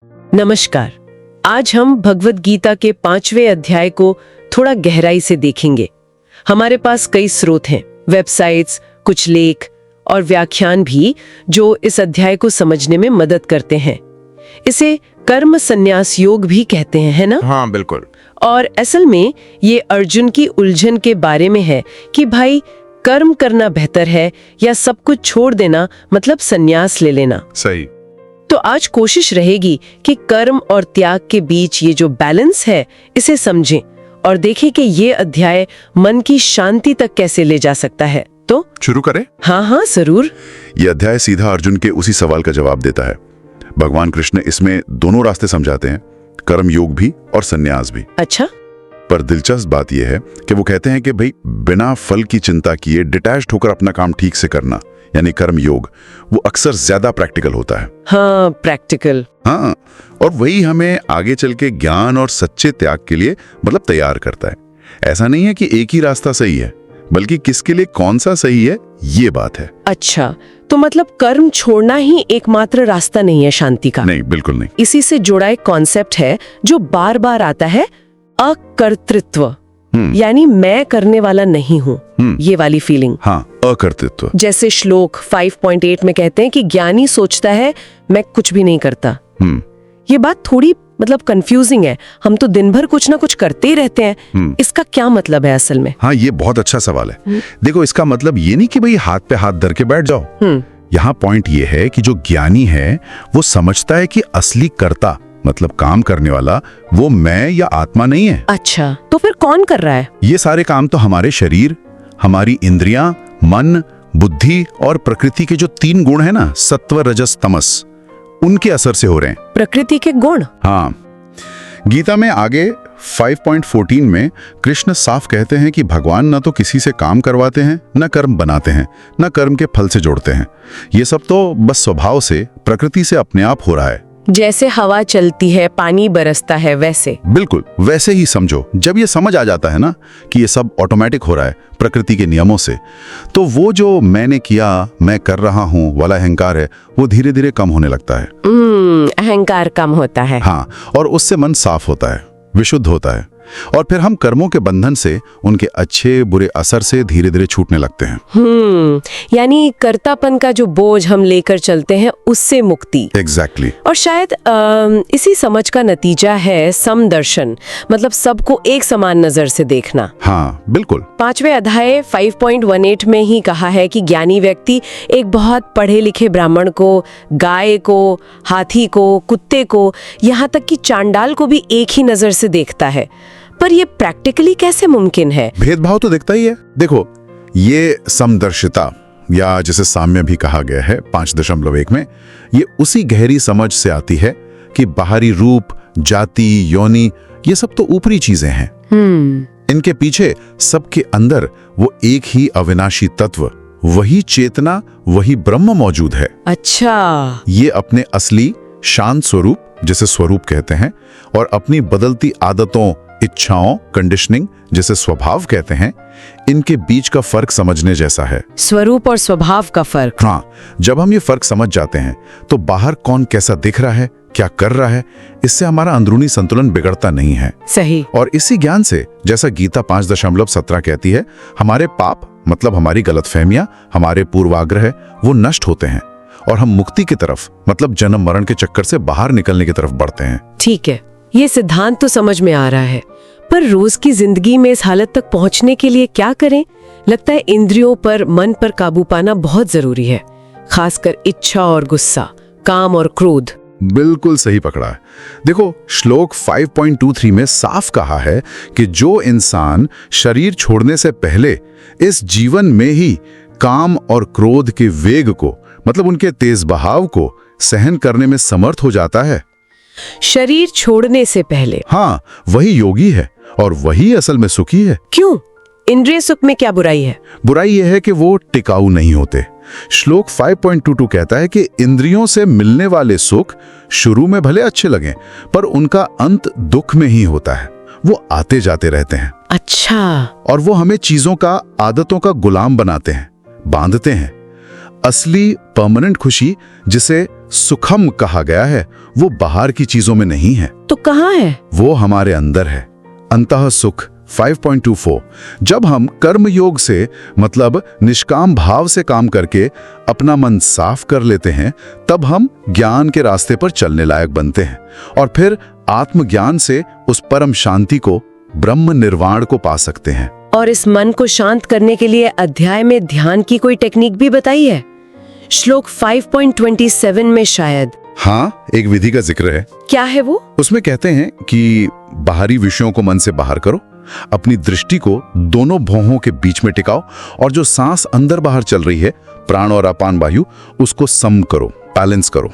नमस्कार। आज हम भगवद गीता के 5वें अध्याय को थोड़ा गहराई से देखेंगे। हमारे पास कई स्रोत हैं, वेबसाइट्स, कुछ लेख और व्याख्यान भी जो इस अध्याय को समझने में मदद करते हैं। इसे कर्म संन्यास योग भी कहते हैं, है ना? हाँ, बिल्कुल। और असल में ये अर्जुन की उलझन के बारे में है कि भाई कर्म करना बेहतर है या सब कुछ छोड़ देना, मतलब संन्यास ले लेना। सही। तो आज कोशिश रहेगी कि कर्म और त्याग के बीच ये जो बैलेंस है इसे समझें और देखें कि ये अध्याय मन की शांति तक कैसे ले जा सकता है। तो शुरू करें? हाँ, जरूर। यह अध्याय सीधा अर्जुन के उसी सवाल का जवाब देता है। भगवान कृष्ण इसमें दोनों रास्ते समझाते हैं, कर्म योग भी और संन्यास भी। अच्छा। पर दिलचस्प बात यह है कि वो कहते हैं कि भाई बिना फल की चिंता किए डिटैच्ड होकर अपना काम ठीक से करना, यानी कर्म योग, वो अक्सर ज्यादा प्रैक्टिकल होता है। हाँ, प्रैक्टिकल। हाँ, और वही हमें आगे चल के ज्ञान और सच्चे त्याग के लिए मतलब तैयार करता है। ऐसा नहीं है कि एक ही रास्ता सही है, बल्कि किसके लिए कौन सा सही है, ये बात है। अच्छा, तो मतलब कर्म छोड़ना ही एकमात्र रास्ता नहीं है शांति का? नहीं, बिल्कुल नहीं। इसी से जुड़ा एक कॉन्सेप्ट है जो बार बार आता है, अकर्तृत्व, यानी मैं करने वाला नहीं हूँ, ये वाली फीलिंग। हाँ, अकर्तृत्व। जैसे श्लोक 5.8 में कहते हैं कि ज्ञानी सोचता है मैं कुछ भी नहीं करता। ये बात थोड़ी मतलब कंफ्यूजिंग है। हम तो दिन भर कुछ ना कुछ करते ही रहते हैं। इसका क्या मतलब है असल में? हाँ, ये बहुत अच्छा सवाल है। देखो, इसका मतलब ये नहीं कि भाई हाथ पे हाथ धर के बैठ जाओ। यहाँ पॉइंट ये है कि जो ज्ञानी है वो समझता है कि असली कर्ता, मतलब काम करने वाला, वो मैं या आत्मा नहीं है। अच्छा, तो फिर कौन कर रहा है? ये सारे काम तो हमारे शरीर, हमारी इंद्रियां, मन, बुद्धि और प्रकृति के जो 3 गुण है ना, सत्व, रजस, तमस, उनके असर से हो रहे हैं। प्रकृति के गुण? हाँ, गीता में आगे 5.14 में कृष्ण साफ कहते हैं कि भगवान न तो किसी से काम करवाते हैं, न कर्म बनाते हैं, न कर्म के फल से जोड़ते हैं। ये सब तो बस स्वभाव से, प्रकृति से अपने आप हो रहा है। जैसे हवा चलती है, पानी बरसता है, वैसे? बिल्कुल वैसे ही समझो। जब ये समझ आ जाता है ना कि ये सब ऑटोमेटिक हो रहा है प्रकृति के नियमों से, तो वो जो मैंने किया, मैं कर रहा हूँ वाला अहंकार है, वो धीरे धीरे कम होने लगता है। अहंकार कम होता है। हाँ, और उससे मन साफ होता है, विशुद्ध होता है, और फिर हम कर्मों के बंधन से, उनके अच्छे बुरे असर से धीरे धीरे छूटने लगते हैं। यानी कर्तापन का जो बोझ हम लेकर चलते हैं, उससे मुक्ति। एग्जैक्टली। और शायद इसी समझ का नतीजा है समदर्शन, मतलब सबको एक समान नजर से देखना। हाँ, बिल्कुल। 5वें अध्याय 5.18 में ही कहा है कि ज्ञानी व्यक्ति एक बहुत पढ़े लिखे ब्राह्मण को, गाय को, हाथी को, कुत्ते को, यहाँ तक कि चांडाल को भी एक ही नजर से देखता है। पर ये प्रैक्टिकली कैसे मुमकिन है? भेदभाव तो दिखता ही है। देखो, ये समदर्शिता, या जिसे साम्य भी कहा गया है 5.1 में, ये उसी गहरी समझ से आती है कि बाहरी रूप, जाति, योनि, ये सब तो ऊपरी चीजें हैं। इनके पीछे, सबके अंदर वो एक ही अविनाशी तत्व, वही चेतना, वही ब्रह्म मौजूद है। अच्छा। ये अपने असली शांत स्वरूप, जिसे स्वरूप कहते हैं, और अपनी बदलती आदतों, इच्छाओं, कंडीशनिंग, जिसे स्वभाव कहते हैं, इनके बीच का फर्क समझने जैसा है। स्वरूप और स्वभाव का फर्क? हाँ, जब हम ये फर्क समझ जाते हैं तो बाहर कौन कैसा दिख रहा है, क्या कर रहा है, इससे हमारा अंदरूनी संतुलन बिगड़ता नहीं है। सही। और इसी ज्ञान से, जैसा गीता 5.17 कहती है, हमारे पाप, मतलब हमारी गलतफहमियां, हमारे पूर्वाग्रह, वो नष्ट होते हैं और हम मुक्ति की तरफ, मतलब जन्म मरण के चक्कर से बाहर निकलने की तरफ बढ़ते हैं। ठीक है, ये सिद्धांत तो समझ में आ रहा है, पर रोज की जिंदगी में इस हालत तक पहुंचने के लिए क्या करें? लगता है इंद्रियों पर, मन पर काबू पाना बहुत जरूरी है, खासकर इच्छा और गुस्सा, काम और क्रोध। बिल्कुल सही पकड़ा है। देखो, श्लोक 5.23 में साफ कहा है कि जो इंसान शरीर छोड़ने से पहले इस जीवन में ही काम और क्रोध के वेग को, मतलब उनके तेज बहाव को सहन करने में समर्थ हो जाता है, शरीर छोड़ने से पहले, हाँ, वही योगी है और वही असल में सुखी है। क्यों? इंद्रिय सुख में क्या बुराई है? बुराई यह है कि वो टिकाऊ नहीं होते। श्लोक 5.22 कहता है कि इंद्रियों से मिलने वाले सुख शुरू में भले अच्छे लगें, पर उनका अंत दुख में ही होता है। वो आते जाते रहते हैं। अच्छा। और वो हमें चीजों का, आदतों का गुलाम बनाते हैं, बांधते हैं। असली परमानेंट खुशी, जिसे सुखम कहा गया है वो बाहर की चीजों में नहीं है, तो कहाँ है? वो हमारे अंदर है। अंतः सुख 5.24। जब हम कर्म योग से मतलब निष्काम भाव से काम करके अपना मन साफ कर लेते हैं, तब हम ज्ञान के रास्ते पर चलने लायक बनते हैं और फिर आत्मज्ञान से उस परम शांति को, ब्रह्म निर्वाण को पा सकते हैं। और इस मन को शांत करने के लिए अध्याय में ध्यान की कोई टेक्निक भी बताई है? श्लोक 5.27 में शायद। हाँ, एक विधि का जिक्र है। क्या है वो? उसमें कहते हैं कि बाहरी विषयों को मन से बाहर करो, अपनी दृष्टि को दोनों भौहों के बीच में टिकाओ और जो सांस अंदर बाहर चल रही है, प्राण और अपान वायु, उसको सम करो, बैलेंस करो।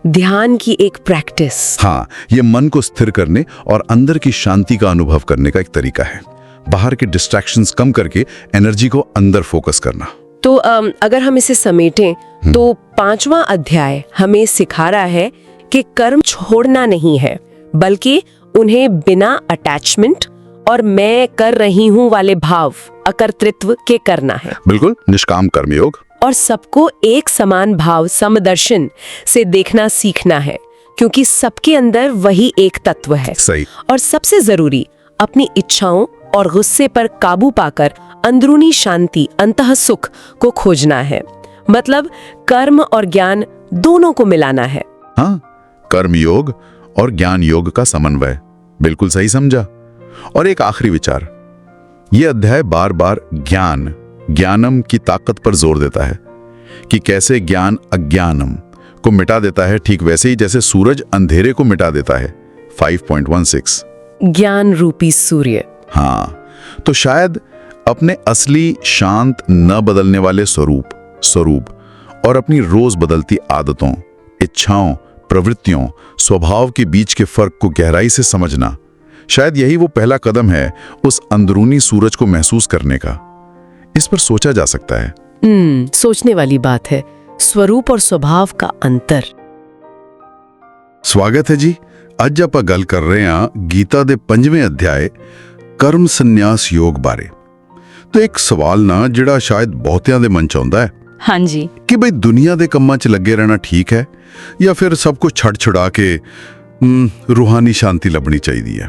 ध्यान की एक प्रैक्टिस। हाँ, ये मन को स्थिर करने और अंदर की शांति का अनुभव करने का एक तरीका है। बाहर के डिस्ट्रैक्शंस कम करके एनर्जी को अंदर फोकस करना। तो अगर हम इसे समेटें तो 5वां अध्याय हमें सिखा रहा है कि कर्म छोड़ना नहीं है, बल्कि उन्हें बिना अटैचमेंट और मैं कर रही हूं वाले भाव, अकर्तृत्व के करना है। बिल्कुल, निष्काम कर्मयोग। और सबको एक समान भाव, समदर्शन से देखना सीखना है, क्योंकि सबके अंदर वही एक तत्व है। सही। और सबसे जरूरी, अपनी इच्छाओं और गुस्से पर काबू पाकर अंदरूनी शांति, अंतः सुख को खोजना है। मतलब कर्म और ज्ञान दोनों को मिलाना है। हाँ, कर्म योग और ज्ञान योग का समन्वय। बिल्कुल सही समझा। और एक आखिरी विचार, यह अध्याय बार बार ज्ञानम की ताकत पर जोर देता है कि कैसे ज्ञान अज्ञानम को मिटा देता है, ठीक वैसे ही जैसे सूरज अंधेरे को मिटा देता है। 5.16 ज्ञान रूपी सूर्य। हाँ, तो शायद अपने असली शांत न बदलने वाले स्वरूप और अपनी रोज बदलती आदतों, इच्छाओं, प्रवृत्तियों, स्वभाव के बीच के फर्क को गहराई से समझना, शायद यही वो पहला कदम है उस अंदरूनी सूरज को महसूस करने का। इस पर सोचा जा सकता है। सोचने वाली बात है, स्वरूप और स्वभाव का अंतर। स्वागत है जी। ਅੱਜ ਆਪਾਂ ਗੱਲ ਕਰ ਰਹੇ ਹਾਂ ਗੀਤਾ ਦੇ 5ਵੇਂ ਅਧਿਆਏ ਕਰਮ ਸੰਨਿਆਸ ਯੋਗ ਬਾਰੇ। तो एक ਸਵਾਲ ਨਾ ਜਿਹੜਾ ਸ਼ਾਇਦ ਬਹੁਤਿਆਂ ਦੇ ਮਨ ਚ ਆਉਂਦਾ ਹੈ, ਹਾਂਜੀ, ਕਿ ਬਈ ਦੁਨੀਆ ਦੇ ਕੰਮਾਂ 'ਚ ਲੱਗੇ ਰਹਿਣਾ ਠੀਕ ਹੈ ਜਾਂ ਫਿਰ ਸਭ ਕੁਝ ਛੱਡ ਛੁਡਾ ਕੇ रूहानी शांति लभनी चाहिए।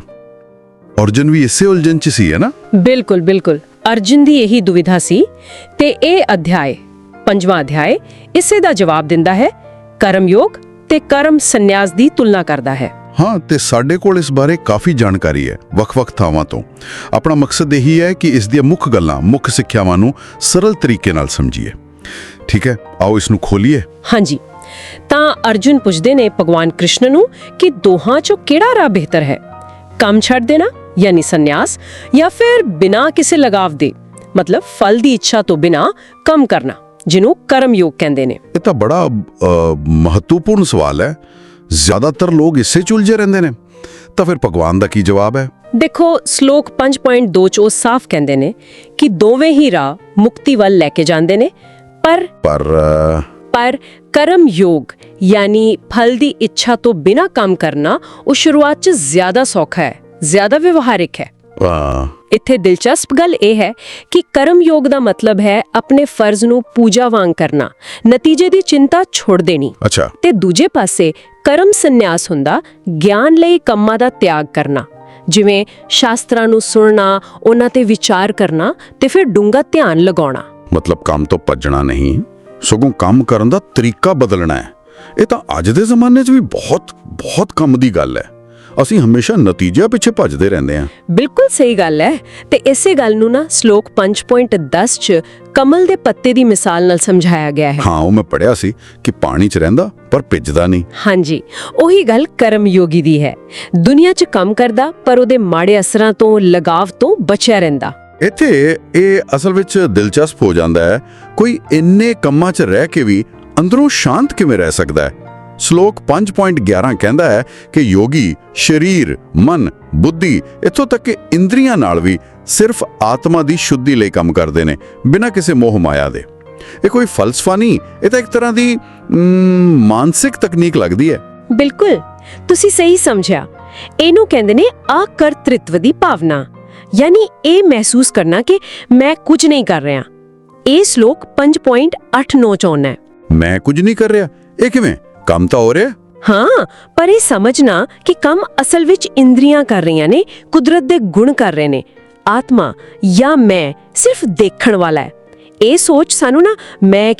अर्जुन भी इससे उलझन च सी है ना। बिल्कुल बिल्कुल, अर्जुन दी यही दुविधा सी ते ਇਹ ਅਧਿਆਇ 5ਵਾਂ ਅਧਿਆਇ ਇਸੇ ਦਾ ਜਵਾਬ ਦਿੰਦਾ ਹੈ। ਕਰਮ ਯੋਗ ਤੇ ਕਰਮ ਸੰਨਿਆਸ ਦੀ ਤੁਲਨਾ ਕਰਦਾ ਹੈ। हाँ, ਤੇ ਸਾਡੇ ਕੋਲ ਇਸ ਬਾਰੇ ਕਾਫੀ ਜਾਣਕਾਰੀ ਹੈ ਵੱਖ-ਵੱਖ ਥਾਵਾਂ ਤੋਂ। ਆਪਣਾ ਮਕਸਦ ਇਹੀ ਹੈ ਕਿ ਇਸ ਦੀਆਂ ਮੁੱਖ ਗੱਲਾਂ, ਮੁੱਖ ਸਿੱਖਿਆਵਾਂ ਨੂੰ ਸਰਲ ਤਰੀਕੇ ਨਾਲ ਸਮਝੀਏ। ਠੀਕ ਹੈ, ਆਓ ਇਸ ਨੂੰ ਖੋਲੀਏ। ਹਾਂਜੀ, ਤਾਂ ਅਰਜੁਨ ਪੁੱਛਦੇ ਨੇ ਭਗਵਾਨ ਕ੍ਰਿਸ਼ਨ ਨੂੰ ਕਿ ਦੋਹਾਂ ਚੋਂ ਕਿਹੜਾ ਰਾਹ ਬਿਹਤਰ ਹੈ, ਕੰਮ ਛੱਡ ਦੇਣਾ ਯਾਨੀ ਸੰਨਿਆਸ ਜਾਂ ਫਿਰ ਬਿਨਾਂ ਕਿਸੇ ਲਗਾਵ ਦੇ, ਮਤਲਬ ਫਲ ਦੀ ਇੱਛਾ ਤੋਂ ਬਿਨਾਂ ਕੰਮ ਕਰਨਾ, ਜਿਹਨੂੰ ਕਰਮ ਯੋਗ ਕਹਿੰਦੇ ਨੇ। ਇਹ ਤਾਂ ਬੜਾ ਮਹੱਤਵਪੂਰਨ ਸਵਾਲ ਹੈ। ਜ਼ਿਆਦਾਤਰ ਲੋਕ ਇਸੇ 'ਚ ਉਲਝੇ ਰਹਿੰਦੇ ਨੇ। ਤਾਂ ਫਿਰ ਭਗਵਾਨ ਦਾ ਕੀ ਜਵਾਬ ਹੈ? ਦੇਖੋ, ਸ਼ਲੋਕ 5.2 ਚ ਉਹ ਸਾਫ਼ ਕਹਿੰਦੇ ਨੇ ਕਿ ਦੋਵੇਂ ਹੀ ਰਾਹ ਮੁਕਤੀ ਵੱਲ ਲੈ ਕੇ ਜਾਂਦੇ ਨੇ, ਪਰ ਕਰਮ ਯੋਗ ਯਾਨੀ ਫਲ ਦੀ ਇੱਛਾ ਤੋਂ ਬਿਨਾਂ ਕੰਮ ਕਰਨਾ ਉਹ ਸ਼ੁਰੂਆਤ 'ਚ ਜ਼ਿਆਦਾ ਸੌਖਾ ਹੈ, ਜ਼ਿਆਦਾ ਵਿਵਹਾਰਿਕ ਹੈ। ਇੱਥੇ ਦਿਲਚਸਪ ਗੱਲ ਇਹ ਹੈ ਕਿ ਕਰਮ ਯੋਗ ਦਾ ਮਤਲਬ ਹੈ ਆਪਣੇ ਫਰਜ਼ ਨੂੰ ਪੂਜਾ ਵਾਂਗ ਕਰਨਾ, ਨਤੀਜੇ ਦੀ ਚਿੰਤਾ ਛੋੜ ਦੇਣੀ। ਅੱਛਾ। ਤੇ ਦੂਜੇ ਪਾਸੇ ਕਰਮ ਸੰਨਿਆਸ ਹੁੰਦਾ ਗਿਆਨ ਲਈ ਕੰਮਾਂ ਦਾ ਤਿਆਗ ਕਰਨਾ, ਜਿਵੇਂ ਸ਼ਾਸਤਰਾਂ ਨੂੰ ਸੁਣਨਾ, ਉਹਨਾਂ ਤੇ ਵਿਚਾਰ ਕਰਨਾ ਤੇ ਫਿਰ ਡੂੰਘਾ ਧਿਆਨ ਲਗਾਉਣਾ। ਮਤਲਬ ਕੰਮ ਤੋਂ ਭੱਜਣਾ ਨਹੀਂ, ਸਗੋਂ ਕੰਮ ਕਰਨ ਦਾ ਤਰੀਕਾ ਬਦਲਣਾ ਹੈ। ਇਹ ਤਾਂ ਅੱਜ ਦੇ ਜ਼ਮਾਨੇ 'ਚ ਵੀ ਬਹੁਤ ਕੰਮ ਦੀ ਗੱਲ ਹੈ। ਅਸੀਂ ਹਮੇਸ਼ਾ ਨਤੀਜਿਆਂ ਪਿੱਛੇ ਭੱਜਦੇ ਰਹਿੰਦੇ ਹਾਂ। ਬਿਲਕੁਲ ਸਹੀ ਗੱਲ ਹੈ। ਤੇ ਇਸੇ ਗੱਲ ਨੂੰ ਨਾ ਸ਼ਲੋਕ 5.10 ਚ ਕਮਲ ਦੇ ਪੱਤੇ ਦੀ ਮਿਸਾਲ ਨਾਲ ਸਮਝਾਇਆ ਗਿਆ ਹੈ। ਹਾਂ, ਉਹ ਮੈਂ ਪੜਿਆ ਸੀ ਕਿ ਪਾਣੀ 'ਚ ਰਹਿੰਦਾ ਪਰ ਭਿੱਜਦਾ ਨਹੀਂ। ਹਾਂਜੀ, ਉਹੀ ਗੱਲ ਕਰਮ ਯੋਗੀ ਦੀ ਹੈ। ਦੁਨੀਆ 'ਚ ਕੰਮ ਕਰਦਾ ਪਰ ਉਹਦੇ ਮਾੜੇ ਅਸਰਾਂ ਤੋਂ, ਲਗਾਵ ਤੋਂ ਬਚਿਆ ਰਹਿੰਦਾ। ਇੱਥੇ ਇਹ ਅਸਲ ਵਿੱਚ ਦਿਲਚਸਪ ਹੋ ਜਾਂਦਾ ਹੈ, ਕੋਈ ਇੰਨੇ ਕੰਮਾਂ 'ਚ ਰਹਿ ਕੇ ਵੀ ਅੰਦਰੋਂ ਸ਼ਾਂਤ ਕਿਵੇਂ ਰਹਿ ਸਕਦਾ ਹੈ? ਸ਼ਲੋਕ 5.11 ਕਹਿੰਦਾ ਹੈ ਕਿ ਯੋਗੀ ਸਰੀਰ, ਮਨ, ਬੁੱਧੀ, ਇੱਥੋਂ ਤੱਕ ਕਿ ਇੰਦਰੀਆਂ ਨਾਲ ਵੀ ਸਿਰਫ ਆਤਮਾ ਦੀ ਸ਼ੁੱਧੀ ਲਈ ਕੰਮ ਕਰਦੇ ਨੇ, ਬਿਨਾਂ ਕਿਸੇ ਮੋਹ ਮਾਇਆ ਦੇ। ਇਹ ਕੋਈ ਫਲਸਫਾ ਨਹੀਂ, ਇਹ ਤਾਂ ਇੱਕ ਤਰ੍ਹਾਂ ਦੀ ਮਾਨਸਿਕ ਤਕਨੀਕ ਲੱਗਦੀ ਹੈ। ਬਿਲਕੁਲ, ਤੁਸੀਂ ਸਹੀ ਸਮਝਿਆ। ਇਹਨੂੰ ਕਹਿੰਦੇ ਨੇ ਅਕਰਤ੍ਰਿਤਵ ਦੀ ਭਾਵਨਾ, ਯਾਨੀ ਇਹ ਮਹਿਸੂਸ ਕਰਨਾ ਕਿ ਮੈਂ ਕੁਝ ਨਹੀਂ ਕਰ ਰਿਹਾ। ਇਹ ਸ਼ਲੋਕ 5.89 ਚ ਆਉਣਾ ਹੈ। ਮੈਂ ਕੁਝ ਨਹੀਂ ਕਰ ਰਿਹਾ, ਇਹ ਕਿਵੇਂ ਕੰਮ ਤਾਂ ਹੋ ਰਿਹਾ? ਹਾਂ, ਪਰ ਇਹ ਸਮਝਣਾ ਕਿ ਕੰਮ ਅਸਲ ਵਿੱਚ ਇੰਦਰੀਆਂ ਕਰ ਰਹੀਆਂ ਨੇ, ਕੁਦਰਤ ਦੇ ਗੁਣ ਕਰ ਰਹੇ ਨੇ। ਆਤਮਾ ਜਾਂ ਮੈਂ ਸਿਰਫ ਦੇਖਣ ਵਾਲਾ ਹੈ। ਇਹ ਸੋਚ ਸਾਨੂੰ ਨਾ ਮੈਂ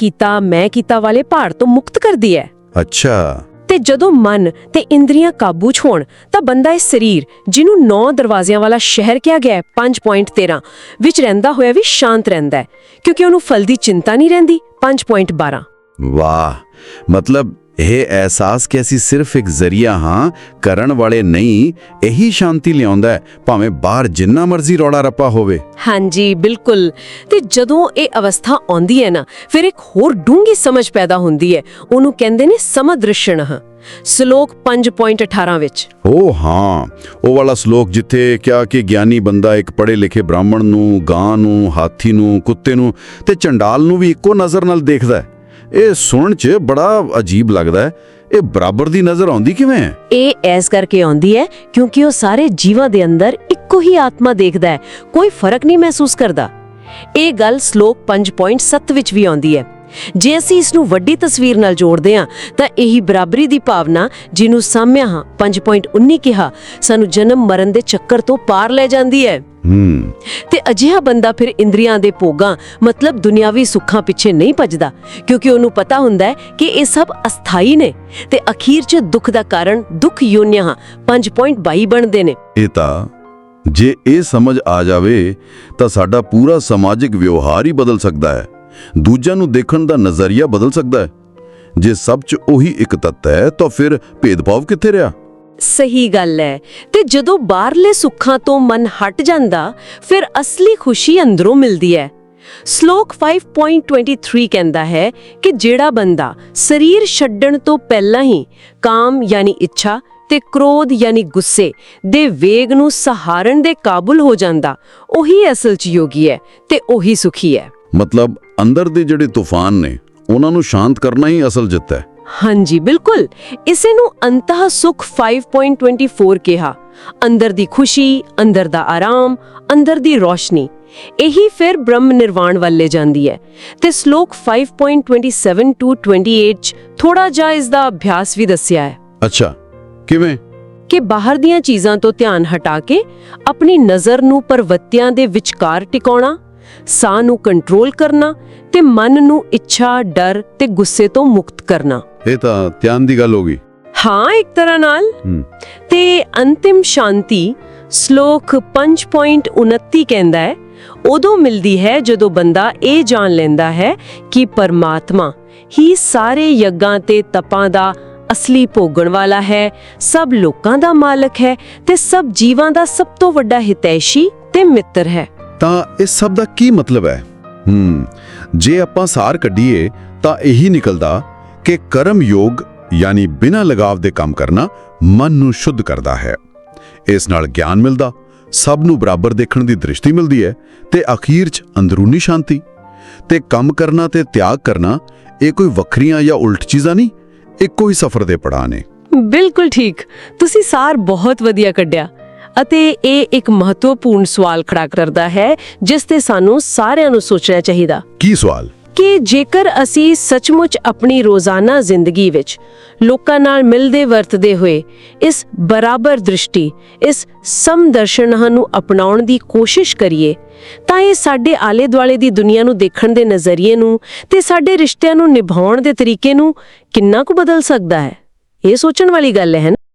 ਕੀਤਾ ਵਾਲੇ ਭਾਰ ਤੋਂ ਮੁਕਤ ਕਰਦੀ ਹੈ। ਅੱਛਾ। ਤੇ ਜਦੋਂ ਮਨ ਤੇ ਇੰਦਰੀਆਂ ਕਾਬੂ 'ਚ ਹੋਣ ਤਾਂ ਬੰਦਾ ਇਸ ਸਰੀਰ, ਜਿਹਨੂੰ 9 ਦਰਵਾਜ਼ਿਆਂ ਵਾਲਾ ਸ਼ਹਿਰ ਕਿਹਾ ਗਿਆ ਹੈ 5.13 ਵਿੱਚ ਰਹਿੰਦਾ ਹੋਇਆ ਵੀ ਸ਼ਾਂਤ ਰਹਿੰਦਾ ਹੈ, ਕਿਉਂਕਿ ਉਹਨੂੰ ਫਲ ਦੀ ਚਿੰਤਾ ਨਹੀਂ ਰਹਿੰਦੀ 5.12। ਵਾਹ, ਮਤਲਬ ਇਹ ਅਹਿਸਾਸ ਕਿ ਅਸੀਂ ਸਿਰਫ ਇੱਕ ਜ਼ਰੀਆ ਹਾਂ, ਕਰਨ ਵਾਲੇ ਨਹੀਂ, ਇਹੀ ਸ਼ਾਂਤੀ ਲਿਆਉਂਦਾ ਹੈ, ਭਾਵੇਂ ਬਾਹਰ ਜਿੰਨਾ ਮਰਜ਼ੀ ਰੌਲਾ ਰੱਪਾ ਹੋਵੇ। ਹਾਂਜੀ, ਬਿਲਕੁਲ। ਤੇ ਜਦੋਂ ਇਹ ਅਵਸਥਾ ਆਉਂਦੀ ਹੈ ਨਾ, ਫਿਰ ਇੱਕ ਹੋਰ ਡੂੰਘੀ ਸਮਝ ਪੈਦਾ ਹੁੰਦੀ ਹੈ। ਉਹਨੂੰ ਕਹਿੰਦੇ ਨੇ ਸਮਦ੍ਰਿਸ਼ਣਹ, ਸ਼ਲੋਕ 5.18 ਵਿੱਚ। ਓ ਹਾਂ, ਉਹ ਵਾਲਾ ਸ਼ਲੋਕ ਜਿੱਥੇ ਕਿਹਾ ਕਿ ਗਿਆਨੀ ਬੰਦਾ ਇੱਕ ਪੜ੍ਹੇ ਲਿਖੇ ਬ੍ਰਾਹਮਣ ਨੂੰ, ਗਾਂ ਨੂੰ, ਹਾਥੀ ਨੂੰ, ਕੁੱਤੇ ਨੂੰ ਤੇ ਚੰਡਾਲ ਨੂੰ ਵੀ ਇੱਕੋ ਨਜ਼ਰ ਨਾਲ ਦੇਖਦਾ ਹੈ। ਇਹ ਸੁਣਨ 'ਚ ਬੜਾ ਅਜੀਬ ਲੱਗਦਾ ਹੈ। ਇਹ ਬਰਾਬਰ ਦੀ ਨਜ਼ਰ ਆਉਂਦੀ ਕਿਵੇਂ ਹੈ? ਇਹ ਐਸ ਕਰਕੇ ਆਉਂਦੀ ਹੈ ਕਿਉਂਕਿ ਉਹ ਸਾਰੇ ਜੀਵਾਂ ਦੇ ਅੰਦਰ ਇੱਕੋ ਹੀ ਆਤਮਾ ਦੇਖਦਾ ਹੈ, ਕੋਈ ਫਰਕ ਨਹੀਂ ਮਹਿਸੂਸ ਕਰਦਾ। ਇਹ ਗੱਲ ਸ਼ਲੋਕ 5.7 ਵਿੱਚ ਵੀ ਆਉਂਦੀ ਹੈ। ਜੇ ਅਸੀਂ ਇਸ ਨੂੰ ਵੱਡੀ ਤਸਵੀਰ ਨਾਲ ਜੋੜਦੇ ਹਾਂ ਤਾਂ ਇਹੀ ਬਰਾਬਰੀ ਦੀ ਭਾਵਨਾ, ਜਿਹਨੂੰ ਸਾਮਿਆ ਹਾਂ 5.19 ਕਿਹਾ, ਸਾਨੂੰ ਜਨਮ ਮਰਨ ਦੇ ਚੱਕਰ ਤੋਂ ਪਾਰ ਲੈ ਜਾਂਦੀ ਹੈ। ਤੇ ਅਜਿਹਾ ਬੰਦਾ ਫਿਰ ਇੰਦਰੀਆਂ ਦੇ ਭੋਗਾਂ, ਮਤਲਬ ਦੁਨਿਆਵੀ ਸੁੱਖਾਂ ਪਿੱਛੇ ਨਹੀਂ ਭੱਜਦਾ, ਕਿਉਂਕਿ ਉਹਨੂੰ ਪਤਾ ਹੁੰਦਾ ਹੈ ਕਿ ਇਹ ਸਭ ਅਸਥਾਈ ਨੇ ਤੇ ਅਖੀਰ 'ਚ ਦੁੱਖ ਦਾ ਕਾਰਨ ਦੁੱਖ ਯੋਨਿਆਂ 5.22 ਬਣਦੇ ਨੇ। ਇਹ ਤਾਂ ਜੇ ਇਹ ਸਮਝ ਆ ਜਾਵੇ ਤਾਂ ਸਾਡਾ ਪੂਰਾ ਸਮਾਜਿਕ ਵਿਵਹਾਰ ਹੀ ਬਦਲ ਸਕਦਾ ਹੈ। ਦੂਜਿਆਂ ਨੂੰ ਦੇਖਣ ਦਾ ਨਜ਼ਰੀਆ ਬਦਲ ਸਕਦਾ ਹੈ। ਜੇ ਸਭ 'ਚ ਉਹੀ ਇੱਕ ਤੱਤ ਹੈ ਤਾਂ ਫਿਰ ਭੇਦਭਾਵ ਕਿੱਥੇ ਰਿਹਾ? ਸਹੀ ਗੱਲ ਹੈ। ਤੇ ਜਦੋਂ ਬਾਹਰਲੇ ਸੁੱਖਾਂ ਤੋਂ ਮਨ ਹਟ ਜਾਂਦਾ, ਫਿਰ ਅਸਲੀ ਖੁਸ਼ੀ ਅੰਦਰੋਂ ਮਿਲਦੀ ਹੈ। ਸ਼ਲੋਕ 5.23 ਕਹਿੰਦਾ ਹੈ ਕਿ ਜਿਹੜਾ ਬੰਦਾ ਸਰੀਰ ਛੱਡਣ ਤੋਂ ਪਹਿਲਾਂ ਹੀ ਕਾਮ ਯਾਨੀ ਇੱਛਾ ਤੇ ਕ੍ਰੋਧ ਯਾਨੀ ਗੁੱਸੇ ਦੇ ਵੇਗ ਨੂੰ ਸਹਾਰਨ ਦੇ ਕਾਬੁਲ ਹੋ ਜਾਂਦਾ, ਉਹੀ ਅਸਲ 'ਚ ਯੋਗੀ ਹੈ ਤੇ ਉਹੀ ਸੁਖੀ ਹੈ। ਮਤਲਬ ਅੰਦਰ ਦੇ ਜਿਹੜੇ ਤੂਫਾਨ ਨੇ, ਉਹਨਾਂ ਨੂੰ ਸ਼ਾਂਤ ਕਰਨਾ ਹੀ ਅਸਲ ਜਿੱਤ ਹੈ। ਹਾਂਜੀ, ਬਿਲਕੁਲ। ਇਸੇ ਨੂੰ ਅੰਤਹ ਸੁਖ 5.24 ਕਿਹਾ। ਅੰਦਰ ਦੀ ਖੁਸ਼ੀ, ਅੰਦਰ ਦਾ ਆਰਾਮ, ਅੰਦਰ ਦੀ ਰੋਸ਼ਨੀ, ਇਹੀ ਫਿਰ ਬ੍ਰਹਮ ਨਿਰਵਾਣ ਵੱਲ ਲੈ ਜਾਂਦੀ ਹੈ। ਤੇ ਸ਼ਲੋਕ 5.27 to 28 'ਚ ਥੋੜਾ ਜਿਹਾ ਇਸ ਦਾ ਅਭਿਆਸ ਵੀ ਦੱਸਿਆ ਹੈ। ਅੱਛਾ, ਕਿਵੇਂ? ਕਿ ਬਾਹਰ ਦੀਆਂ ਚੀਜ਼ਾਂ ਤੋਂ ਧਿਆਨ ਹਟਾ ਕੇ ਆਪਣੀ ਨਜ਼ਰ ਨੂੰ ਪਰਵੱਤਿਆਂ ਦੇ ਵਿਚਕਾਰ ਟਿਕਾਉਣਾ, ਸਾਹ ਨੂੰ ਕੰਟਰੋਲ ਕਰਨਾ ਤੇ ਮਨ ਨੂੰ ਇੱਛਾ, ਡਰ ਤੇ ਗੁੱਸੇ ਤੋਂ ਮੁਕਤ ਕਰਨਾ। ਇਹ ਤਾਂ ਧਿਆਨ ਦੀ ਗੱਲ ਹੋ ਗਈ। ਹਾਂ, ਇੱਕ ਤਰ੍ਹਾਂ ਨਾਲ। ਤੇ ਅੰਤਿਮ ਸ਼ਾਂਤੀ ਸ਼ਲੋਕ 5.29 ਕਹਿੰਦਾ ਹੈ, ਉਦੋਂ ਮਿਲਦੀ ਹੈ ਜਦੋਂ ਬੰਦਾ ਇਹ ਜਾਣ ਲੈਂਦਾ ਹੈ ਕਿ ਪਰਮਾਤਮਾ ਹੀ ਸਾਰੇ ਯੱਗਾਂ ਤੇ ਤਪਾਂ ਦਾ ਅਸਲੀ ਭੋਗਣ ਵਾਲਾ ਹੈ, ਸਭ ਲੋਕਾਂ ਦਾ ਮਾਲਕ ਹੈ ਤੇ ਸਭ ਜੀਵਾਂ ਦਾ ਸਭ ਤੋਂ ਵੱਡਾ ਹਿਤੈਸ਼ੀ ਤੇ ਮਿੱਤਰ ਹੈ। ਤਾਂ ਇਸ ਸਭ ਦਾ ਕੀ ਮਤਲਬ ਹੈ? ਜੇ ਆਪਾਂ ਸਾਰ ਕੱਢੀਏ ਤਾਂ ਇਹੀ ਨਿਕਲਦਾ ਕਿ ਕਰਮ ਯੋਗ ਯਾਨੀ ਬਿਨਾਂ ਲਗਾਵ ਦੇ ਕੰਮ ਕਰਨਾ ਮਨ ਨੂੰ ਸ਼ੁੱਧ ਕਰਦਾ ਹੈ। ਇਸ ਨਾਲ ਗਿਆਨ ਮਿਲਦਾ, ਸਭ ਨੂੰ ਬਰਾਬਰ ਦੇਖਣ ਦੀ ਦ੍ਰਿਸ਼ਟੀ ਮਿਲਦੀ ਹੈ ਤੇ ਅਖੀਰ 'ਚ ਅੰਦਰੂਨੀ ਸ਼ਾਂਤੀ। ਤੇ ਕੰਮ ਕਰਨਾ ਤੇ ਤਿਆਗ ਕਰਨਾ ਇਹ ਕੋਈ ਵੱਖਰੀਆਂ ਜਾਂ ਉਲਟ ਚੀਜ਼ਾਂ ਨਹੀਂ, ਇੱਕੋ ਹੀ ਸਫ਼ਰ ਦੇ ਪੜਾਅ ਨੇ। ਬਿਲਕੁਲ ਠੀਕ। ਤੁਸੀਂ ਸਾਰ ਬਹੁਤ ਵਧੀਆ ਕੱਢਿਆ। ਅਤੇ ਇਹ ਇੱਕ ਮਹੱਤਵਪੂਰਨ ਸਵਾਲ ਖੜਾ ਕਰਦਾ ਹੈ ਜਿਸ ਤੇ ਸਾਨੂੰ ਸਾਰਿਆਂ ਨੂੰ ਸੋਚਣਾ ਚਾਹੀਦਾ। ਕੀ ਸਵਾਲ? ਕਿ ਜੇਕਰ ਅਸੀਂ ਸੱਚਮੁੱਚ ਆਪਣੀ ਰੋਜ਼ਾਨਾ ਜ਼ਿੰਦਗੀ ਵਿੱਚ ਲੋਕਾਂ ਨਾਲ ਮਿਲਦੇ ਵਰਤਦੇ ਹੋਏ ਇਸ ਬਰਾਬਰ ਦ੍ਰਿਸ਼ਟੀ, ਇਸ ਸਮਦਰਸ਼ਨਹ ਨੂੰ ਅਪਣਾਉਣ ਦੀ ਕੋਸ਼ਿਸ਼ ਕਰੀਏ ਤਾਂ ਇਹ ਸਾਡੇ ਆਲੇ ਦੁਆਲੇ ਦੀ ਦੁਨੀਆ ਨੂੰ ਦੇਖਣ ਦੇ ਨਜ਼ਰੀਏ ਨੂੰ ਤੇ ਸਾਡੇ ਰਿਸ਼ਤਿਆਂ ਨੂੰ ਨਿਭਾਉਣ ਦੇ ਤਰੀਕੇ ਨੂੰ ਕਿੰਨਾ ਕੁ ਬਦਲ ਸਕਦਾ ਹੈ। ਇਹ ਸੋਚਣ ਵਾਲੀ ਗੱਲ ਹੈ।